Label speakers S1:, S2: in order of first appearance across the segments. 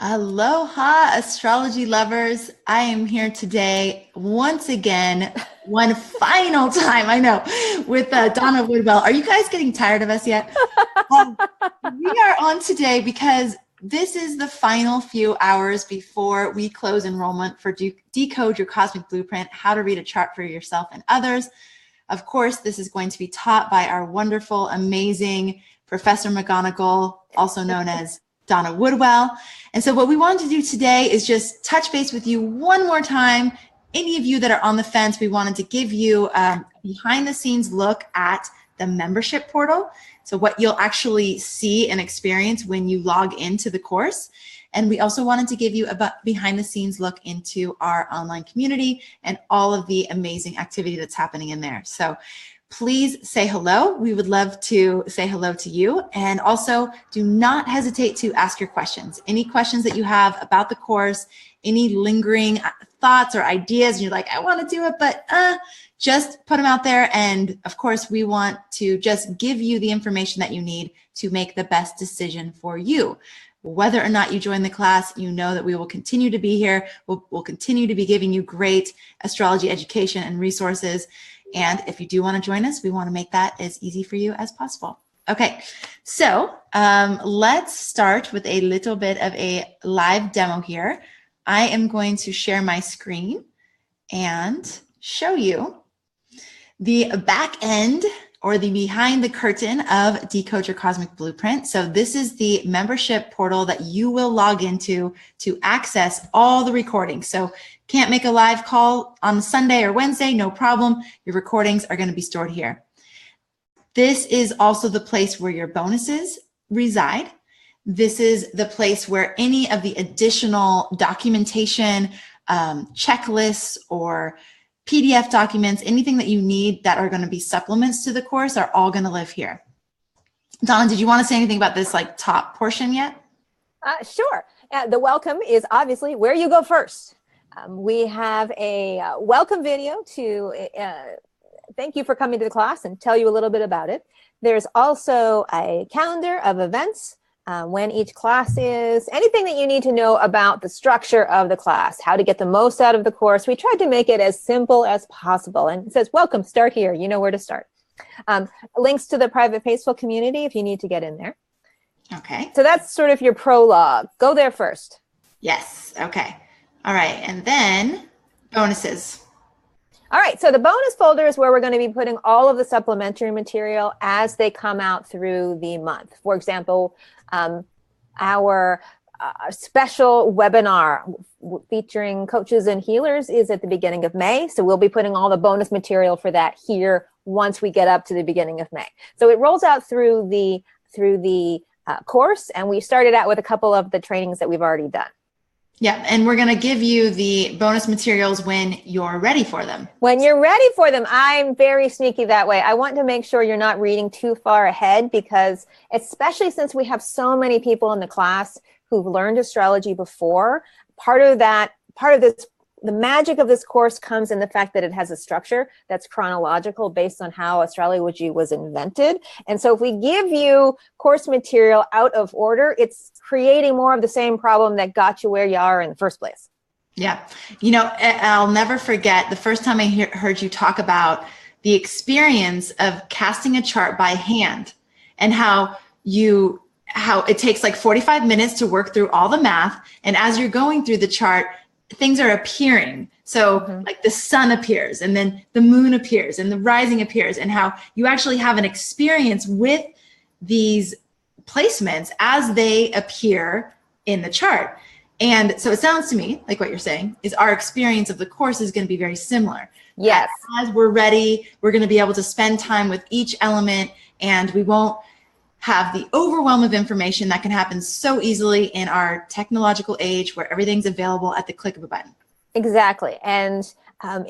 S1: Aloha, astrology lovers. I am here today once again, one final time, I know, with Donna Woodwell. Are you guys getting tired of us yet? We are on today because this is the final few hours before we close enrollment for Decode Your Cosmic Blueprint, how to read a chart for yourself and others. Of course, this is going to be taught by our wonderful, amazing Professor McGonagall, also known as Donna Woodwell. And so what we wanted to do today is just touch base with you one more time. Any of you that are on the fence, we wanted to give you a behind the scenes look at the membership portal. So what you'll actually see and experience when you log into the course. And we also wanted to give you a behind the scenes look into our online community and all of the amazing activity that's happening in there. So please say hello. We would love to say hello to you. And also do not hesitate to ask your questions. Any questions that you have about the course, any lingering thoughts or ideas, and you're like, I want to do it, but just put them out there. And of course, we want to just give you the information that you need to make the best decision for you. Whether or not you join the class, you know that we will continue to be here. We'll continue to be giving you great astrology education and resources. And if you do want to join us, we want to make that as easy for you as possible. Okay, so let's start with a little bit of a live demo here. I am going to share my screen and show you the back end or the behind the curtain of Decode Your Cosmic Blueprint. So this is the membership portal that you will log into to access all the recordings. So can't make a live call on Sunday or Wednesday, no problem. Your recordings are going to be stored here. This is also the place where your bonuses reside. This is the place where any of the additional documentation, checklists, or PDF documents, anything that you need that are going to be supplements to the course are all going to live here. Donna, did you want to say anything about this top portion yet?
S2: Sure. The welcome is obviously where you go first. We have a welcome video to thank you for coming to the class and tell you a little bit about it. There's also a calendar of events, when each class is, anything that you need to know about the structure of the class, how to get the most out of the course. We tried to make it as simple as possible. And it says, welcome, start here. You know where to start. Links to the private Facebook community if you need to get in there.
S1: Okay.
S2: So that's sort of your prologue. Go there first.
S1: Yes. Okay. All right. And then bonuses.
S2: All right. So the bonus folder is where we're going to be putting all of the supplementary material as they come out through the month. For example, our special webinar featuring coaches and healers is at the beginning of May. So we'll be putting all the bonus material for that here once we get up to the beginning of May. So it rolls out through the course, and we started out with a couple of the trainings that we've already done.
S1: Yeah, and we're going to give you the bonus materials when you're ready for them.
S2: When you're ready for them. I'm very sneaky that way. I want to make sure you're not reading too far ahead, because especially since we have so many people in the class who've learned astrology before, the magic of this course comes in the fact that it has a structure that's chronological based on how astrology was invented. And so if we give you course material out of order, it's creating more of the same problem that got you where you are in the first place.
S1: Yeah. You know, I'll never forget the first time I heard you talk about the experience of casting a chart by hand and how it takes 45 minutes to work through all the math. And as you're going through the chart, things are appearing. So like the sun appears, and then the moon appears, and the rising appears, and how you actually have an experience with these placements as they appear in the chart. And so it sounds to me like what you're saying is our experience of the course is going to be very similar.
S2: Yes.
S1: As we're ready, we're going to be able to spend time with each element, and we won't have the overwhelm of information that can happen so easily in our technological age where everything's available at the click of a button.
S2: Exactly. And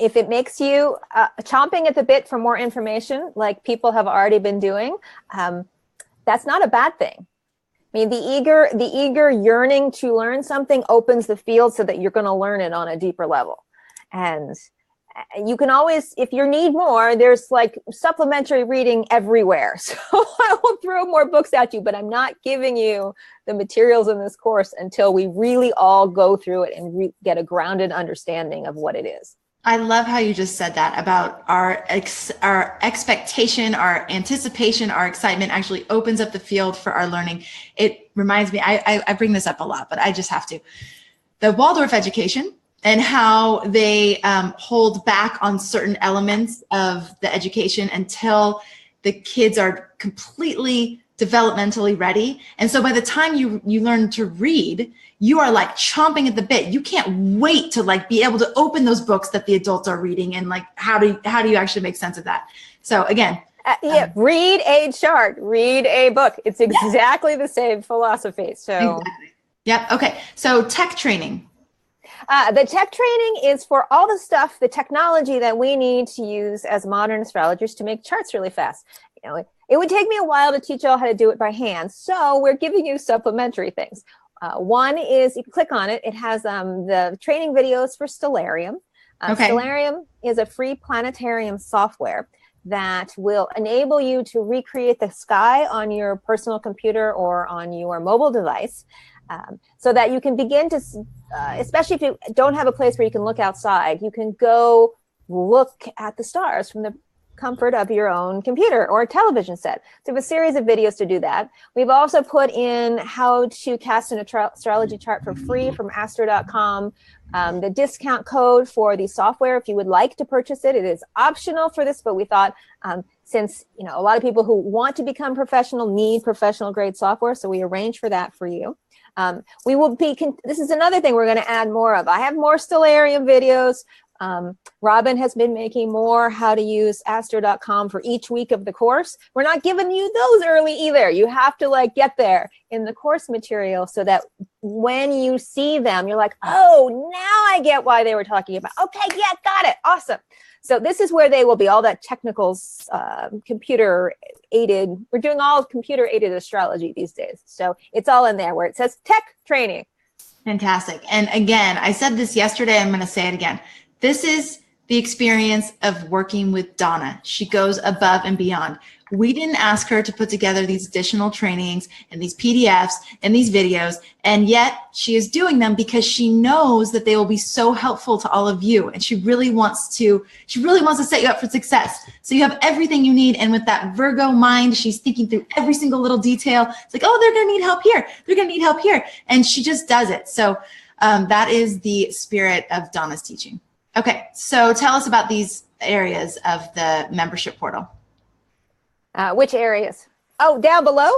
S2: if it makes you chomping at the bit for more information, like people have already been doing, that's not a bad thing. I mean, the eager yearning to learn something opens the field so that you're going to learn it on a deeper level. And You can always, if you need more, there's like supplementary reading everywhere. So I will throw more books at you, but I'm not giving you the materials in this course until we really all go through it and get a grounded understanding of what it is.
S1: I love how you just said that about our expectation, our anticipation, our excitement actually opens up the field for our learning. It reminds me, I bring this up a lot, but I just have to. The Waldorf education and how they hold back on certain elements of the education until the kids are completely developmentally ready. And so by the time you learn to read, you are like chomping at the bit. You can't wait to like be able to open those books that the adults are reading, and like how do you actually make sense of that? So again,
S2: read a chart, read a book. It's exactly the same philosophy. So
S1: exactly. Yep. Okay. So tech training.
S2: The tech training is for all the stuff, the technology that we need to use as modern astrologers to make charts really fast. You know, it would take me a while to teach you all how to do it by hand. So we're giving you supplementary things. One is, you can click on it. It has the training videos for Stellarium. Stellarium is a free planetarium software that will enable you to recreate the sky on your personal computer or on your mobile device, so that you can begin to, especially if you don't have a place where you can look outside, you can go look at the stars from the comfort of your own computer or television set. So we have a series of videos to do that. We've also put in how to cast an astrology chart for free from astro.com. The discount code for the software, if you would like to purchase it, it is optional for this, but we thought since a lot of people who want to become professional need professional grade software, so we arrange for that for you. We will be, this is another thing we're going to add more of. I have more Stellarium videos. Robin has been making more how to use astro.com for each week of the course. We're not giving you those early either. You have to like get there in the course material so that when you see them, you're like, oh, now I get why they were talking about. Okay, yeah, got it. Awesome. So this is where they will be, all that technical, computer aided. We're doing all computer aided astrology these days. So it's all in there where it says tech training.
S1: Fantastic. And again, I said this yesterday, I'm going to say it again. This is the experience of working with Donna. She goes above and beyond. We didn't ask her to put together these additional trainings and these PDFs and these videos, and yet she is doing them because she knows that they will be so helpful to all of you. And she really wants to set you up for success. So you have everything you need. And with that Virgo mind, she's thinking through every single little detail. It's like, oh, they're going to need help here. They're going to need help here. And she just does it. So that is the spirit of Donna's teaching. Okay, so tell us about these areas of the membership portal.
S2: Which areas? Oh, down below?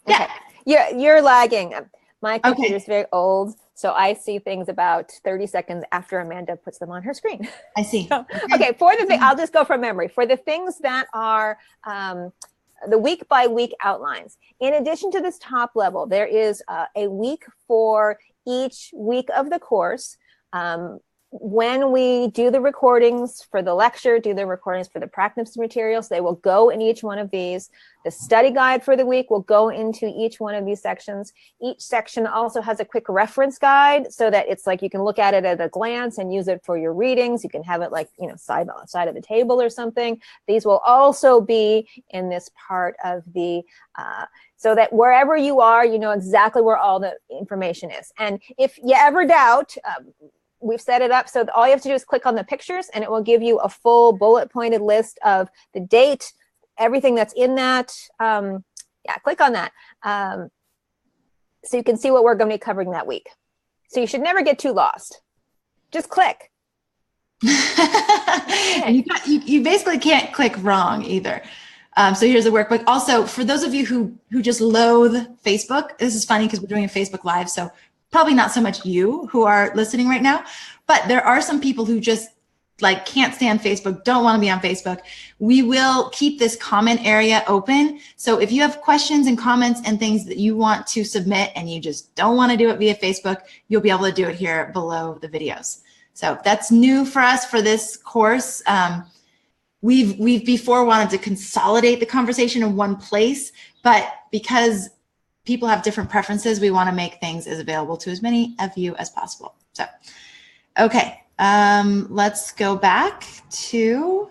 S1: Yeah.
S2: Okay. You're lagging. My computer is very old, so I see things about 30 seconds after Amanda puts them on her screen.
S1: I see.
S2: Okay, for the thing, I'll just go from memory. For the things that are the week by week outlines, in addition to this top level, there is a week for each week of the course. When we do the recordings for the lecture, do the recordings for the practice materials, they will go in each one of these. The study guide for the week will go into each one of these sections. Each section also has a quick reference guide so that it's like you can look at it at a glance and use it for your readings. You can have it like, side on side of the table or something. These will also be in this part of the, so that wherever you are, you know exactly where all the information is. And if you ever doubt, we've set it up so that all you have to do is click on the pictures and it will give you a full bullet pointed list of the date, everything that's in that. Click on that. So you can see what we're going to be covering that week. So you should never get too lost. Just click.
S1: You basically can't click wrong either. So here's the workbook. Also, for those of you who just loathe Facebook, this is funny because we're doing a Facebook Live, so probably not so much you who are listening right now, but there are some people who just like can't stand Facebook, don't want to be on Facebook. We will keep this comment area open. So if you have questions and comments and things that you want to submit and you just don't want to do it via Facebook, you'll be able to do it here below the videos. So that's new for us for this course. We've before wanted to consolidate the conversation in one place, but because people have different preferences, we want to make things as available to as many of you as possible. So, okay, Let's go back to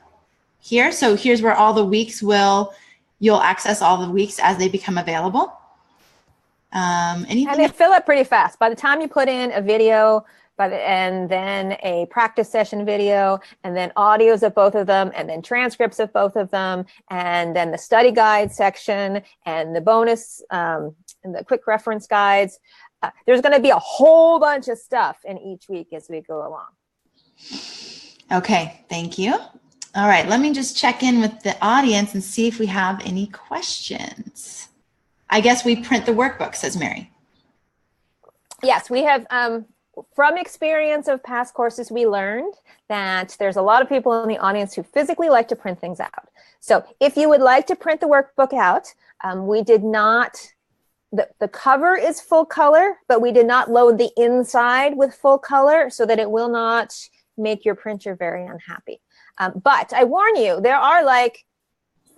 S1: here. So here's where all the weeks you'll access all the weeks as they become available.
S2: And they fill up pretty fast. By the time you put in a video, and then a practice session video, and then audios of both of them, and then transcripts of both of them, and then the study guide section, and the bonus, and the quick reference guides. There's going to be a whole bunch of stuff in each week as we go along.
S1: Okay, thank you. All right, let me just check in with the audience and see if we have any questions. I guess we print the workbook, says Mary.
S2: Yes, we have, from experience of past courses, we learned that there's a lot of people in the audience who physically like to print things out. So if you would like to print the workbook out, we did not, the cover is full color, but we did not load the inside with full color so that it will not make your printer very unhappy. But I warn you, there are like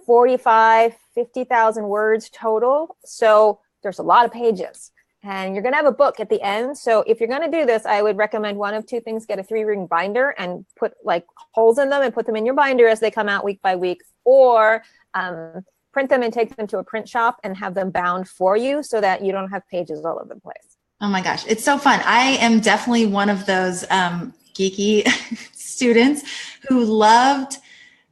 S2: 45, 50,000 words total. So there's a lot of pages. And you're going to have a book at the end. So if you're going to do this, I would recommend one of two things: get a 3-ring binder and put like holes in them and put them in your binder as they come out week by week, or print them and take them to a print shop and have them bound for you so that you don't have pages all over the place.
S1: Oh my gosh, it's so fun. I am definitely one of those geeky students who loved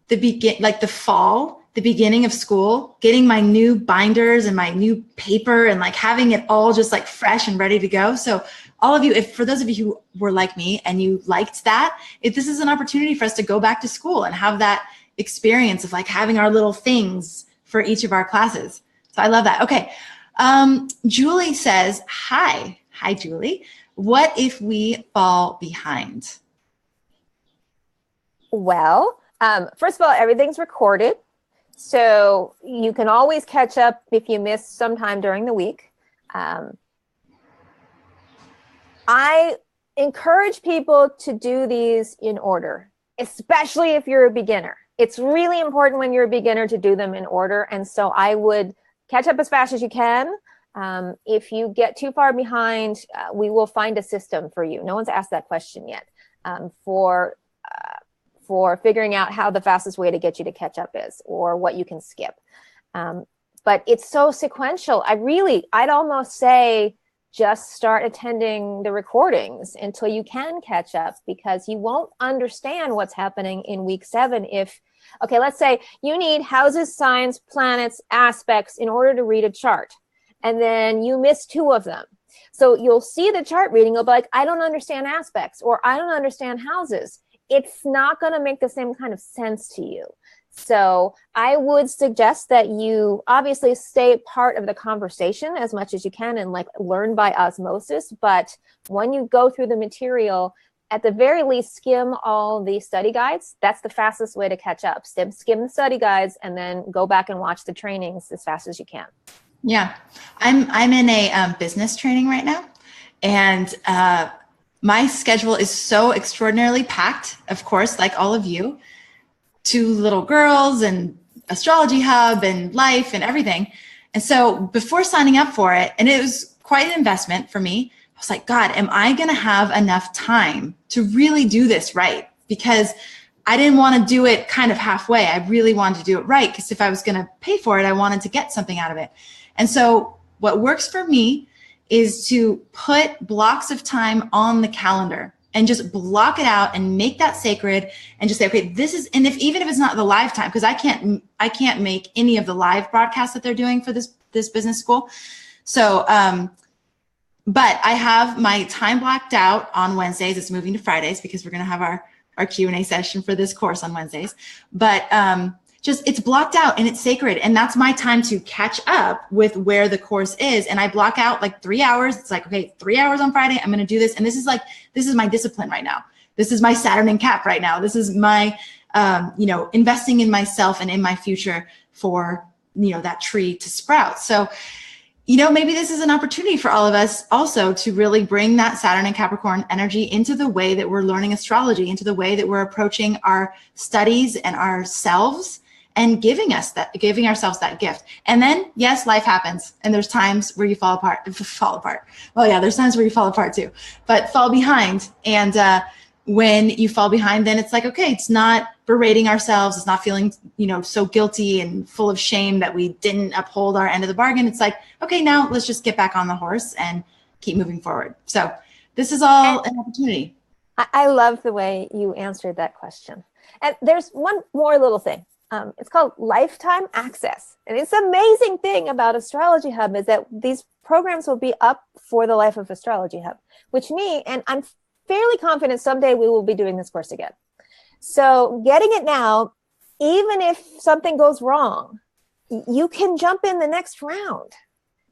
S1: the fall, the beginning of school, getting my new binders and my new paper and like having it all just like fresh and ready to go. So all of you, for those of you who were like me and you liked that, this is an opportunity for us to go back to school and have that experience of like having our little things for each of our classes. So I love that. Okay. Julie says, hi, Julie. What if we fall behind?
S2: Well, first of all, everything's recorded. So you can always catch up if you miss sometime during the week. I encourage people to do these in order, especially if you're a beginner. It's really important when you're a beginner to do them in order. And so I would catch up as fast as you can. If you get too far behind, we will find a system for you. No one's asked that question yet, for figuring out how the fastest way to get you to catch up is, or what you can skip. But it's so sequential. I'd almost say just start attending the recordings until you can catch up, because you won't understand what's happening in week 7 okay, let's say you need houses, signs, planets, aspects in order to read a chart, and then you miss 2 of them. So you'll see the chart reading, you'll be like, I don't understand aspects, or I don't understand houses. It's not going to make the same kind of sense to you. So I would suggest that you obviously stay part of the conversation as much as you can and like learn by osmosis. But when you go through the material, at the very least, skim all the study guides. That's the fastest way to catch up. Skim the study guides and then go back and watch the trainings as fast as you can.
S1: Yeah, I'm in a business training right now, and my schedule is so extraordinarily packed, of course, like all of you, 2 little girls and Astrology Hub and life and everything. And so before signing up for it, and it was quite an investment for me, I was like, God, am I going to have enough time to really do this right? Because I didn't want to do it kind of halfway. I really wanted to do it right, because if I was going to pay for it, I wanted to get something out of it. And so what works for me is to put blocks of time on the calendar and just block it out and make that sacred, and just say, okay, this is, and even if it's not the live time, because I can't make any of the live broadcasts that they're doing for this business school. So, but I have my time blocked out on Wednesdays. It's moving to Fridays because we're going to have our Q&A session for this course on Wednesdays. But just it's blocked out and it's sacred. And that's my time to catch up with where the course is. And I block out like 3 hours. It's like, okay, 3 hours on Friday, I'm going to do this. And this is my discipline right now. This is my Saturn and Cap right now. This is my, investing in myself and in my future for, that tree to sprout. So, maybe this is an opportunity for all of us also to really bring that Saturn and Capricorn energy into the way that we're learning astrology, into the way that we're approaching our studies and ourselves, and giving ourselves that gift. And then, yes, life happens. And there's times where you fall apart. Well, yeah, there's times where you fall apart too, but fall behind. And when you fall behind, then it's like, okay, it's not berating ourselves. It's not feeling, so guilty and full of shame that we didn't uphold our end of the bargain. It's like, okay, now let's just get back on the horse and keep moving forward. So this is all an opportunity.
S2: I love the way you answered that question. And there's one more little thing. It's called lifetime access. And it's the amazing thing about Astrology Hub is that these programs will be up for the life of Astrology Hub, and I'm fairly confident someday we will be doing this course again. So getting it now, even if something goes wrong, you can jump in the next round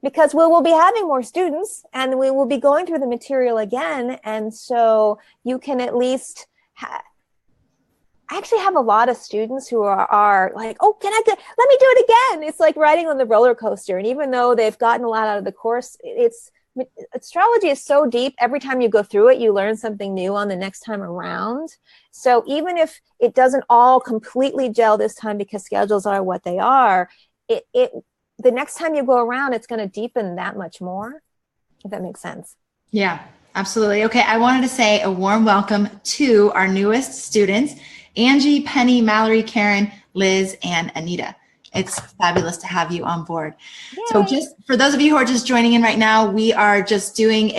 S2: because we will be having more students and we will be going through the material again. And so you can at least I actually have a lot of students who are like, oh, let me do it again. It's like riding on the roller coaster. And even though they've gotten a lot out of the course, astrology is so deep. Every time you go through it, you learn something new on the next time around. So even if it doesn't all completely gel this time because schedules are what they are, the next time you go around, it's going to deepen that much more, if that makes sense.
S1: Yeah, absolutely. Okay, I wanted to say a warm welcome to our newest students, Angie, Penny, Mallory, Karen, Liz, and Anita. It's fabulous to have you on board. Yay. So just for those of you who are just joining in right now, we are just doing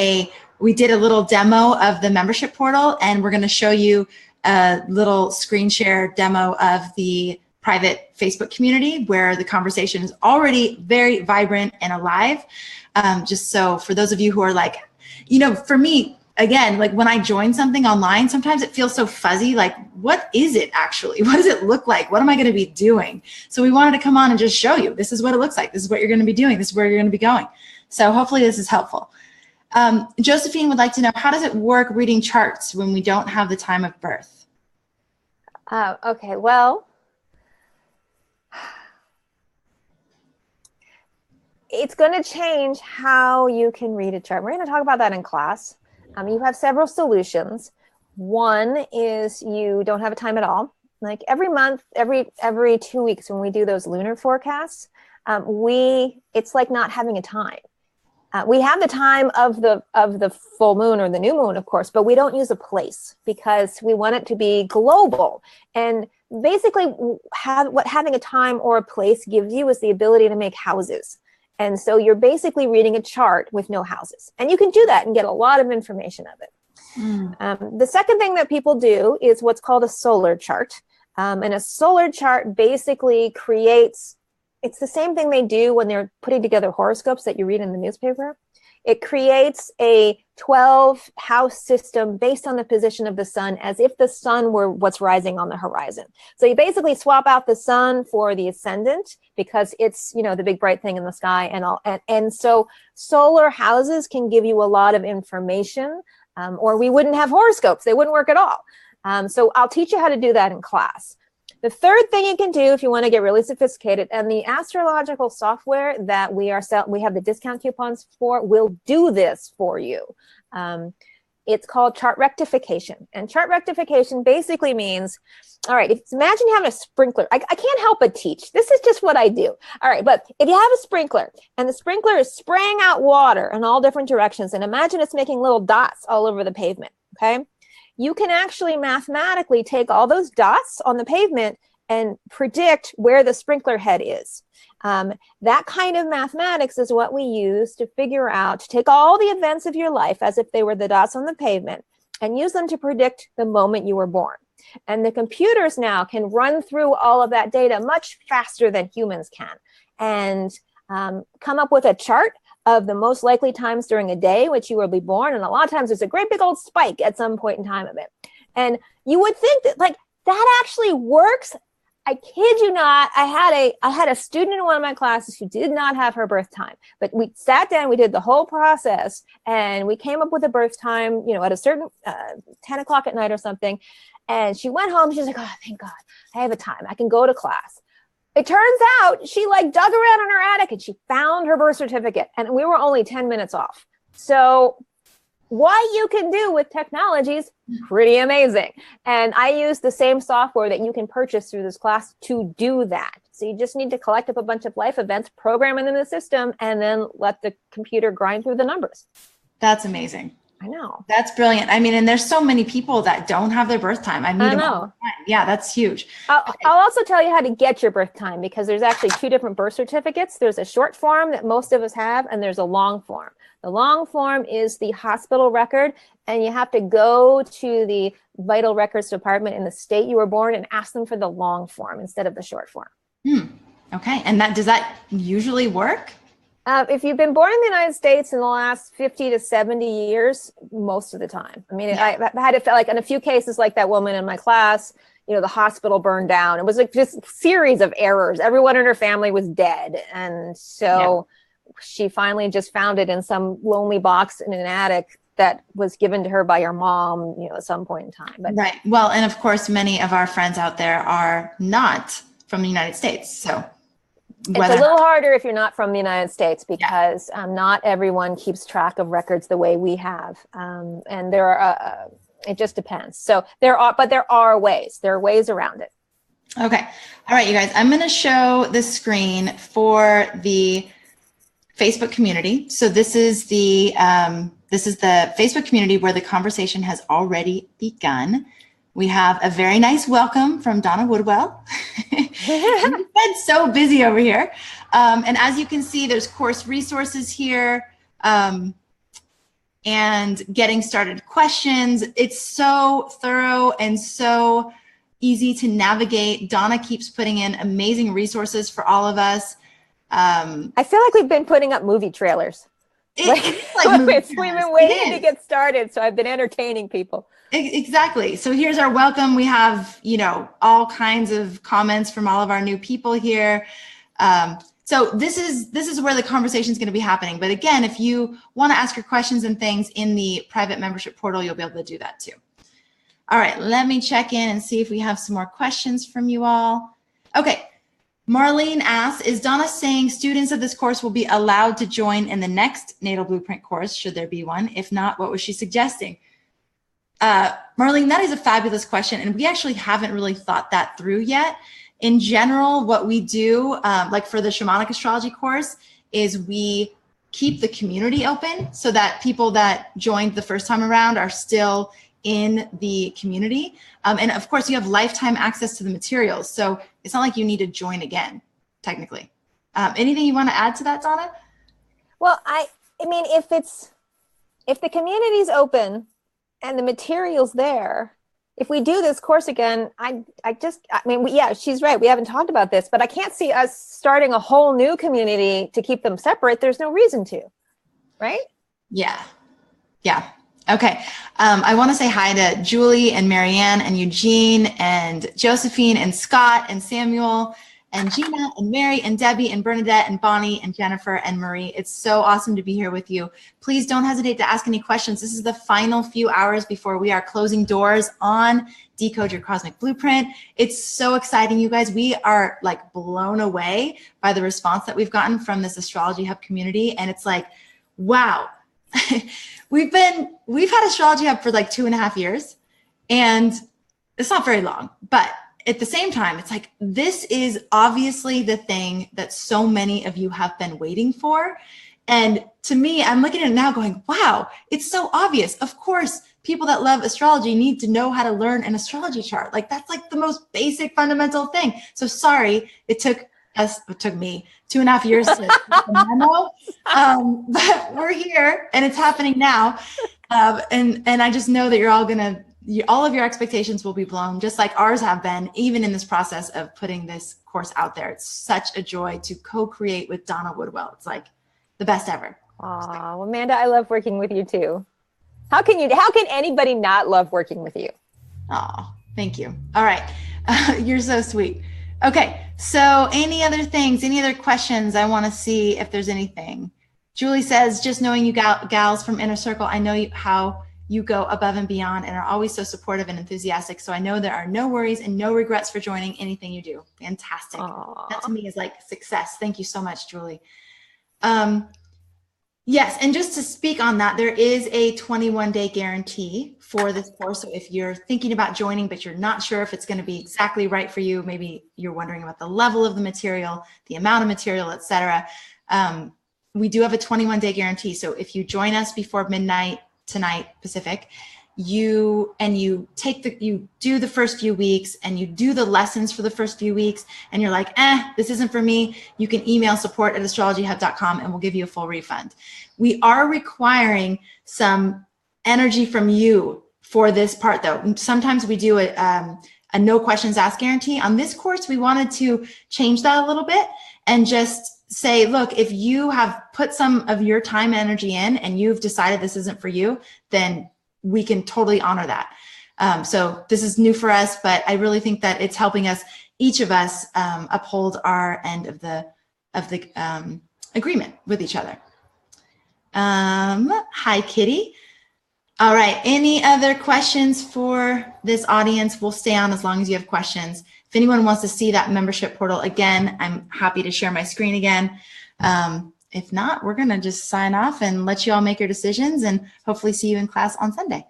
S1: we did a little demo of the membership portal, and we're going to show you a little screen share demo of the private Facebook community where the conversation is already very vibrant and alive. Just so for those of you who are like, for me, again, like when I join something online, sometimes it feels so fuzzy. Like, what is it actually? What does it look like? What am I going to be doing? So we wanted to come on and just show you, this is what it looks like. This is what you're going to be doing. This is where you're going to be going. So hopefully this is helpful. Josephine would like to know, how does it work reading charts when we don't have the time of birth?
S2: Okay, well, it's going to change how you can read a chart. We're going to talk about that in class. You have several solutions. One is you don't have a time at all. Like every month, every 2 weeks when we do those lunar forecasts, it's like not having a time. We have the time of the full moon or the new moon, of course, but we don't use a place because we want it to be global. And basically what having a time or a place gives you is the ability to make houses. And so you're basically reading a chart with no houses. And you can do that and get a lot of information of it. The second thing that people do is what's called a solar chart. And a solar chart basically it's the same thing they do when they're putting together horoscopes that you read in the newspaper. It creates a 12-house system based on the position of the sun, as if the sun were what's rising on the horizon. So you basically swap out the sun for the ascendant because it's, the big bright thing in the sky and all. And so solar houses can give you a lot of information, or we wouldn't have horoscopes. They wouldn't work at all. So I'll teach you how to do that in class. The third thing you can do if you want to get really sophisticated, and the astrological software that we have the discount coupons for will do this for you. It's called chart rectification. And chart rectification basically means, all right, imagine having a sprinkler. I can't help but teach. This is just what I do. All right, but if you have a sprinkler and the sprinkler is spraying out water in all different directions, and imagine it's making little dots all over the pavement, okay? You can actually mathematically take all those dots on the pavement and predict where the sprinkler head is. That kind of mathematics is what we use to figure out, to take all the events of your life as if they were the dots on the pavement and use them to predict the moment you were born. And the computers now can run through all of that data much faster than humans can and come up with a chart of the most likely times during a day which you will be born. And a lot of times there's a great big old spike at some point in time of it. And you would think that that actually works. I kid you not. I had a student in one of my classes who did not have her birth time, but we sat down, we did the whole process, and we came up with a birth time, at a certain 10 o'clock at night or something. And she went home. She's like, oh, thank God, I have a time. I can go to class. It turns out she dug around in her attic and she found her birth certificate, and we were only 10 minutes off. So what you can do with technology is pretty amazing. And I use the same software that you can purchase through this class to do that. So you just need to collect up a bunch of life events, program it in the system, and then let the computer grind through the numbers.
S1: That's amazing.
S2: I know.
S1: That's brilliant. I mean, and there's so many people that don't have their birth time. I meet them all the time. Yeah, that's huge.
S2: I'll also tell you how to get your birth time, because there's actually 2 different birth certificates. There's a short form that most of us have, and there's a long form. The long form is the hospital record, and you have to go to the vital records department in the state you were born and ask them for the long form instead of the short form.
S1: Okay. And does that usually work?
S2: If you've been born in the United States in the last 50 to 70 years, most of the time. I mean, I had it like in a few cases, like that woman in my class, you know, the hospital burned down. It was like just a series of errors. Everyone in her family was dead. And so she finally just found it in some lonely box in an attic that was given to her by her mom, you know, at some point in time. But,
S1: right. Well, and of course, many of our friends out there are not from the United States. So
S2: it's a little harder if you're not from the United States, because not everyone keeps track of records the way we have. And there are, it just depends. So there are ways. There are ways around it.
S1: Okay. All right, you guys, I'm going to show the screen for the Facebook community. So this is the Facebook community where the conversation has already begun. We have a very nice welcome from Donna Woodwell. We've been so busy over here. And as you can see, there's course resources here and getting started questions. It's so thorough and so easy to navigate. Donna keeps putting in amazing resources for all of us.
S2: I feel like we've been putting up movie trailers. We've been waiting to get started, so I've been entertaining people.
S1: Exactly. So here's our welcome. We have, you know, all kinds of comments from all of our new people here. So this is where the conversation is going to be happening. But again, if you want to ask your questions and things in the private membership portal, you'll be able to do that too. All right, let me check in and see if we have some more questions from you all. Okay. Marlene asks, is Donna saying students of this course will be allowed to join in the next Natal Blueprint course, should there be one? If not, what was she suggesting? Marlene, that is a fabulous question, and we actually haven't really thought that through yet. In general, what we do, like for the Shamanic Astrology course, is we keep the community open so that people that joined the first time around are still in the community. And of course, you have lifetime access to the materials. So it's not like you need to join again, technically. Anything you want to add to that, Donna? Well,
S2: I mean, if the community's open and the material's there, if we do this course again, she's right. We haven't talked about this, but I can't see us starting a whole new community to keep them separate. There's no reason to, right?
S1: Yeah. Okay. I want to say hi to Julie and Marianne and Eugene and Josephine and Scott and Samuel and Gina and Mary and Debbie and Bernadette and Bonnie and Jennifer and Marie. It's so awesome to be here with you. Please don't hesitate to ask any questions. This is the final few hours before we are closing doors on Decode Your Cosmic Blueprint. It's so exciting, you guys. We are like blown away by the response that we've gotten from this Astrology Hub community. And it's like, wow. We've had Astrology Hub for like 2.5 years, and it's not very long, but at the same time, it's like, this is obviously the thing that so many of you have been waiting for. And to me, I'm looking at it now going, wow, it's so obvious. Of course, people that love astrology need to know how to learn an astrology chart. Like, that's like the most basic fundamental thing. So sorry, it took me 2.5 years to get the memo, but we're here and it's happening now. And I just know that you're all all of your expectations will be blown, just like ours have been, even in this process of putting this course out there. It's such a joy to co-create with Donna Woodwell. It's like the best ever.
S2: Well, Amanda, I love working with you too. How can anybody not love working with you?
S1: Oh, thank you. All right. You're so sweet. Okay. So any other things, any other questions? I want to see if there's anything. Julie says, just knowing you gals from Inner Circle, I know how you go above and beyond and are always so supportive and enthusiastic. So I know there are no worries and no regrets for joining anything you do. Fantastic. Aww. That to me is like success. Thank you so much, Julie. Yes, and just to speak on that, there is a 21-day guarantee for this course. So if you're thinking about joining, but you're not sure if it's going to be exactly right for you, maybe you're wondering about the level of the material, the amount of material, etc. We do have a 21-day guarantee. So if you join us before midnight tonight Pacific, you do the first few weeks and you do the lessons for the first few weeks and you're like, this isn't for me, you can email support@astrologyhub.com and we'll give you a full refund. We are requiring some energy from you for this part though. Sometimes we do a no questions asked guarantee. On this course, we wanted to change that a little bit and just say, look, if you have put some of your time and energy in and you've decided this isn't for you, then we can totally honor that. So this is new for us, but I really think that it's helping us, each of us, uphold our end of the agreement with each other. Hi, Kitty. All right. Any other questions for this audience? We'll stay on as long as you have questions. If anyone wants to see that membership portal again, I'm happy to share my screen again. If not, we're going to just sign off and let you all make your decisions and hopefully see you in class on Sunday.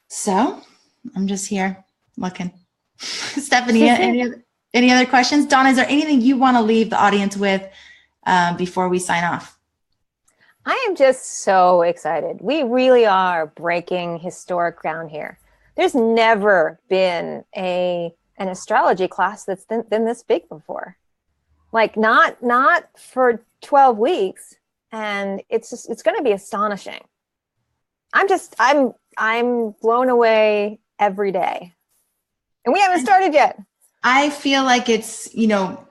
S1: So I'm just here looking. Stephanie, any other questions? Donna, is there anything you want to leave the audience with before we sign off?
S2: I am just so excited. We really are breaking historic ground here. There's never been an astrology class that's been this big before. Like not for 12 weeks. And it's going to be astonishing. I'm blown away every day. And we haven't started yet.
S1: I feel like it's,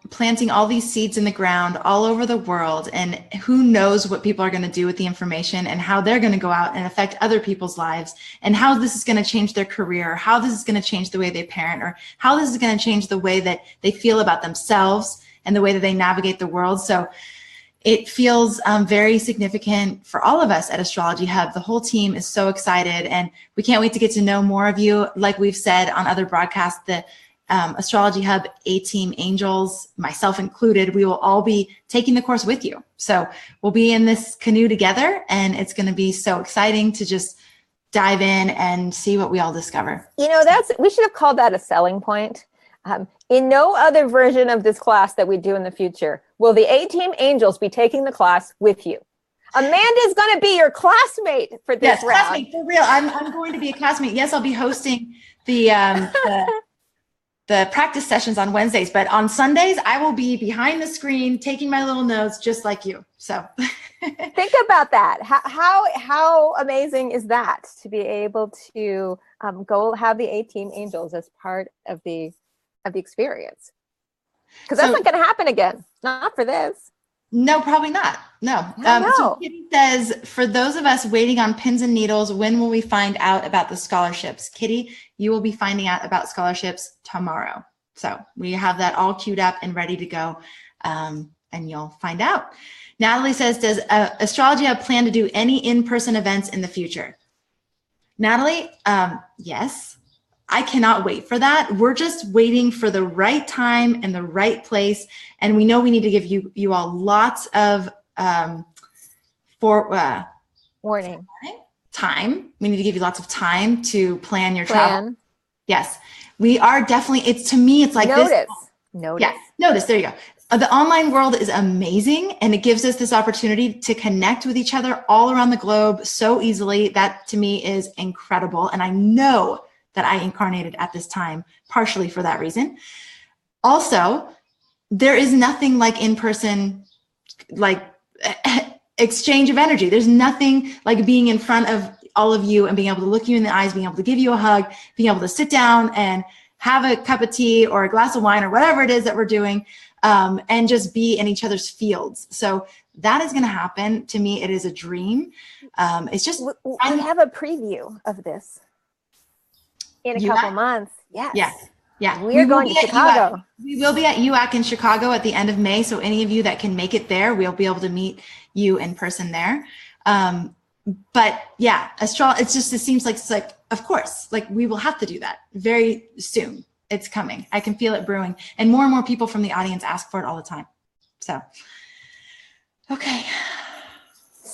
S1: planting all these seeds in the ground all over the world, and who knows what people are going to do with the information and how they're going to go out and affect other people's lives, and how this is going to change their career, how this is going to change the way they parent, or how this is going to change the way that they feel about themselves and the way that they navigate the world. So it feels very significant for all of us at Astrology Hub. The whole team is so excited, and we can't wait to get to know more of you. Like we've said on other broadcasts, the Astrology Hub A-Team Angels, myself included, we will all be taking the course with you. So we'll be in this canoe together, and it's going to be so exciting to just dive in and see what we all discover.
S2: We should have called that a selling point. In no other version of this class that we do in the future will the A-Team Angels be taking the class with you. Amanda's going to be your classmate for this round.
S1: Classmate, for real. I'm going to be a classmate. Yes, I'll be hosting the practice sessions on Wednesdays, but on Sundays, I will be behind the screen taking my little notes just like you. So
S2: think about that. How amazing is that to be able to go have the A-Team Angels as part of the experience? Because that's not going to happen again. Not for this.
S1: No, probably not. No. So Kitty says, for those of us waiting on pins and needles, when will we find out about the scholarships? Kitty, you will be finding out about scholarships tomorrow. So we have that all queued up and ready to go, and you'll find out. Natalie says, does Astrology Hub plan to do any in-person events in the future? Natalie, yes. I cannot wait for that. We're just waiting for the right time and the right place. And we know we need to give you all lots of
S2: warning
S1: time. We need to give you lots of time to plan your travel. Yes, we are definitely, it's like
S2: Notice.
S1: Yeah, notice, there you go. The online world is amazing, and it gives us this opportunity to connect with each other all around the globe so easily. That to me is incredible. And I know that I incarnated at this time, partially for that reason. Also, there is nothing like in-person, like exchange of energy. There's nothing like being in front of all of you and being able to look you in the eyes, being able to give you a hug, being able to sit down and have a cup of tea or a glass of wine or whatever it is that we're doing, and just be in each other's fields. So that is going to happen. To me, it is a dream. It's just,
S2: we have a preview of this in a couple months. Yes.
S1: Yeah.
S2: We're going to Chicago.
S1: We will be at UAC in Chicago at the end of May. So any of you that can make it there, we'll be able to meet you in person there. But yeah, it seems like it's like, of course, like we will have to do that very soon. It's coming. I can feel it brewing, and more people from the audience ask for it all the time. So, okay.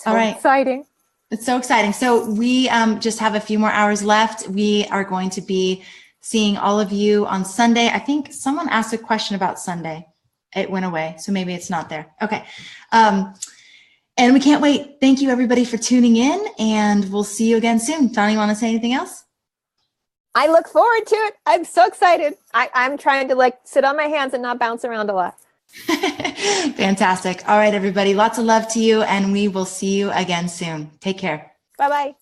S2: All right. Exciting.
S1: It's so exciting. So we just have a few more hours left. We are going to be seeing all of you on Sunday. I think someone asked a question about Sunday. It went away, so maybe it's not there. Okay. And we can't wait. Thank you, everybody, for tuning in, and we'll see you again soon. Donna, you want to say anything else?
S2: I look forward to it. I'm so excited. I'm trying to like sit on my hands and not bounce around a lot.
S1: Fantastic. All right, everybody. Lots of love to you, and we will see you again soon. Take care.
S2: Bye-bye.